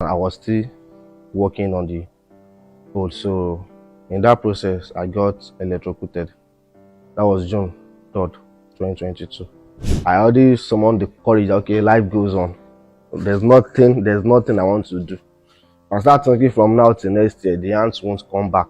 I was still working on the boat. So in that process, I got electrocuted. That was June 3rd, 2022. I already summoned the courage. Okay, life goes on. There's nothing I want to do. I start thinking from now till next year, the ants won't come back.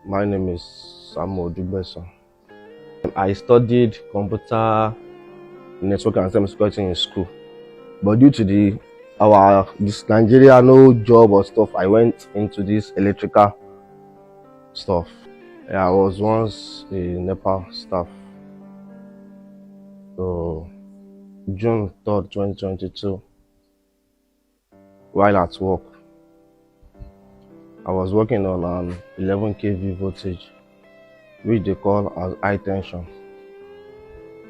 My name is Samuel. I studied computer network and cybersecurity in school, but due to this Nigeria no job or stuff, I went into this electrical stuff. Yeah, I was once a NEPA staff. So June 3rd, 2022, while at work, I was working on an 11 kV voltage, which they call as high tension.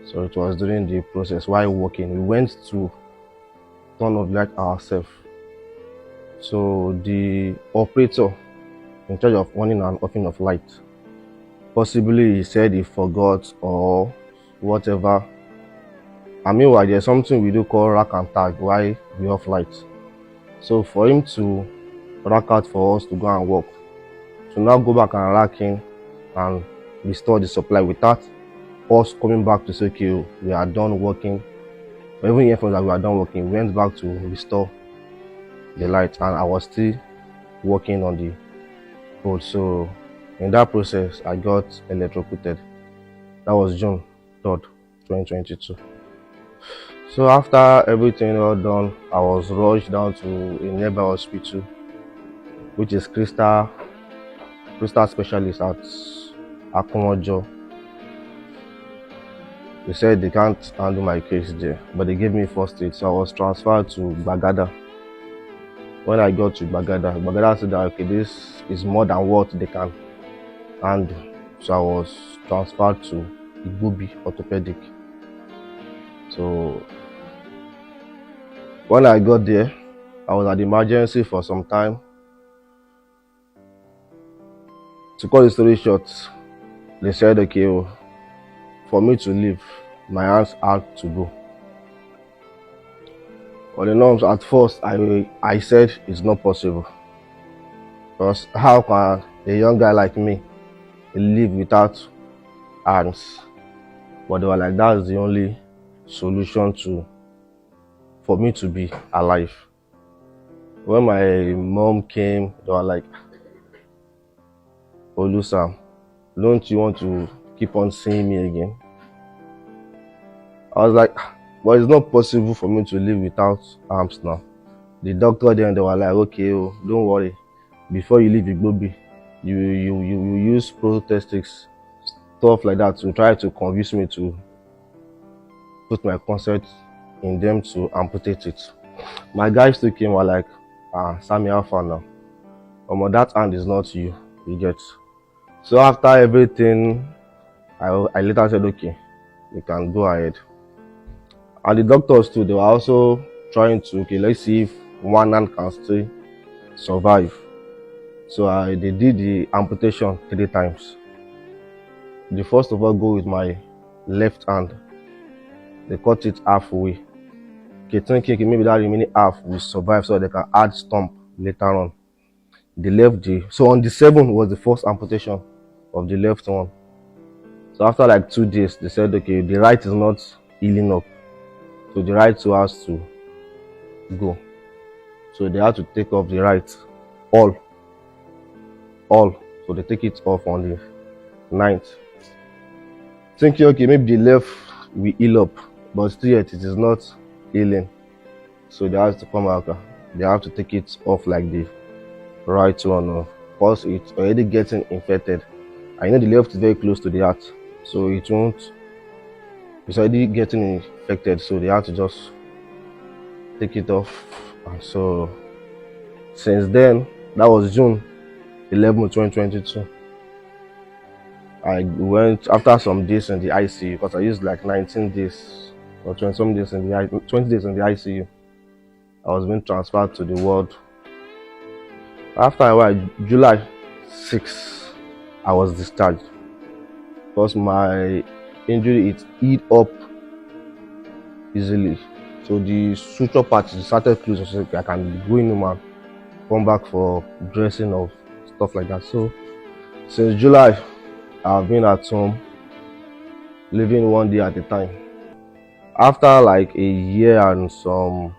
So it was during the process while working, we went to turn off light ourselves. So the operator in charge of on and offing of light, possibly he said he forgot or whatever. And meanwhile, there's something we do call rack and tag while we off light. So for him to rack out for us to go and work, to now go back and rack in and restore the supply without us coming back to say, okay, we are done working. But even if that we are done working, we went back to restore the light, and I was still working on the board. So in that process, I got electrocuted. That was June 3rd, 2022. So after everything all done, I was rushed down to a nearby hospital, which is Crystal Specialist at Akumojo. They said they can't handle my case there, but they gave me first aid. So I was transferred to Bagada. When I got to Bagada said that okay, this is more than what they can handle. So I was transferred to Igbobi Orthopedic. So when I got there, I was at the emergency for some time. To cut the story short, they said okay, for me to leave, my hands had to go. But the norms at first, I said it's not possible. Because how can a young guy like me live without hands? But they were like, that's the only solution for me to be alive. When my mom came, they were like, Olusa, don't you want to keep on seeing me again? I was like, but it's not possible for me to live without arms now. The doctor then, they were like, okay, don't worry. Before you leave Igbobi, you use prosthetics, stuff like that, to try to convince me to put my consent in them to amputate it. My guys still came, were like, Sammy, how far now? That hand is not you get. So after everything, I later said, okay, you can go ahead. And the doctors too, they were also trying to, okay, let's see if one hand can still survive. So they did the amputation 3 times. They first of all go with my left hand. They cut it halfway. Okay, thinking maybe that remaining half will survive so they can add stump later on. They left so on the 7th was the first amputation of the left one. So after like 2 days, they said, okay, the right is not healing up. So the right two has to go. So they had to take off the right, all. So they take it off on the 9th. Thinking, okay, maybe the left will heal up, but still yet it is not healing. So they have to come out. They have to take it off like the right one, because it's already getting infected. I know the left is very close to the heart, so it won't. It's already getting infected, so they have to just take it off And so since then, that was June 11, 2022. I went after some days in the ICU because I used like 19 days or 20 some days in the 20 days in the ICU. I was being transferred to the ward. After a while, July 6, I was discharged because my injury it healed up easily. So the suture part started closing, so I can go in and come back for dressing of stuff like that. So since July, I've been at home, living one day at a time. After like a year and some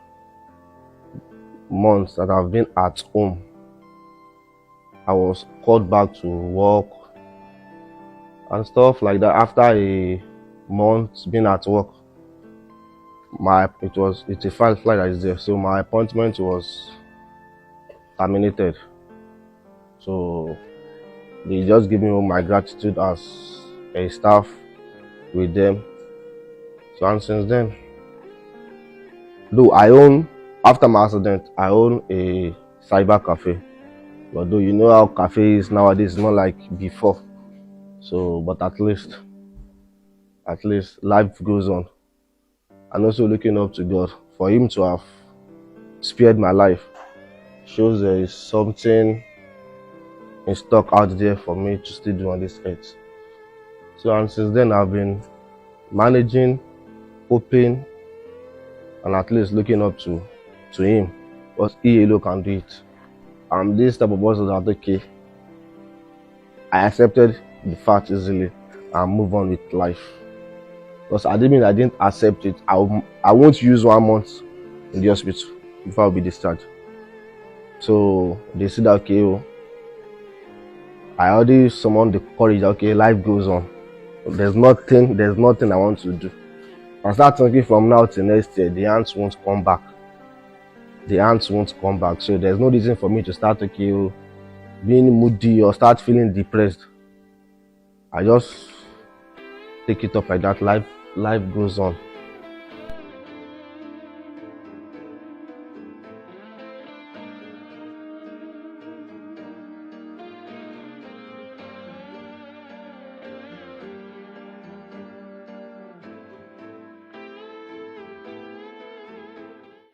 months that I've been at home, I was called back to work and stuff like that. After a month being at work, it's a flight that is there, so my appointment was terminated. So they just give me my gratitude as a staff with them. So and since then, though after my accident, I own a cyber cafe. But though you know how cafe is nowadays, not like before. So, but at least life goes on. And also looking up to God for Him to have spared my life shows there is something in stock out there for me to still do on this earth. So and since then I've been managing, hoping, and at least looking up to Him, because He alone can do it. I'm this type of person that okay, I accepted the fact easily and move on with life. Because I didn't accept it, I won't use 1 month in the hospital before I'll be discharged. So they said okay, I already summoned the courage. Okay, life goes on. There's nothing I want to do. I start thinking from now till next year, the ants won't come back. So there's no reason for me to start being moody or start feeling depressed. I just take it up like that. Life goes on.